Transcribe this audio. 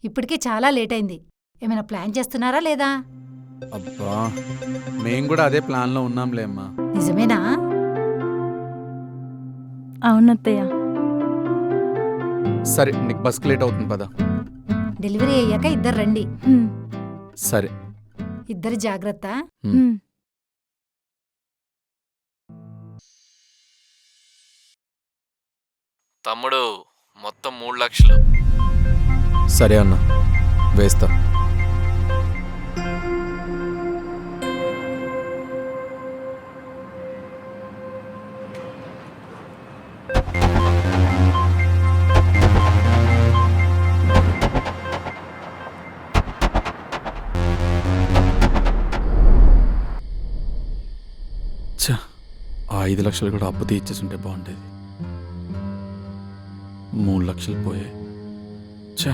ఇప్పటికే చాలా లేట్ అయింది. ఏమైనా ప్లాన్ చేస్తున్నారా లేదా? అబ్బా, మేం కూడా అదే ప్లాన్లో ఉన్నాంలే అమ్మా. నిజమేనా? అవునత్తయ్య. సరే, నీకు బస్కి లేట్ అవుతుంది పద. డెలివరీ అయ్యాక ఇద్దరు రండి. హ్మ్. సరే. ఇద్దరు జాగ్రత్త. హ్మ్. తమ్ముడు మొత్తం 3 లక్షలు. సరే అన్న, వేస్తా. ఆ 5 లక్షలు కూడా అప్పు తీర్చేస్తుంటే బాగుండేది. 3 లక్షలు పోయాయి. ఛా.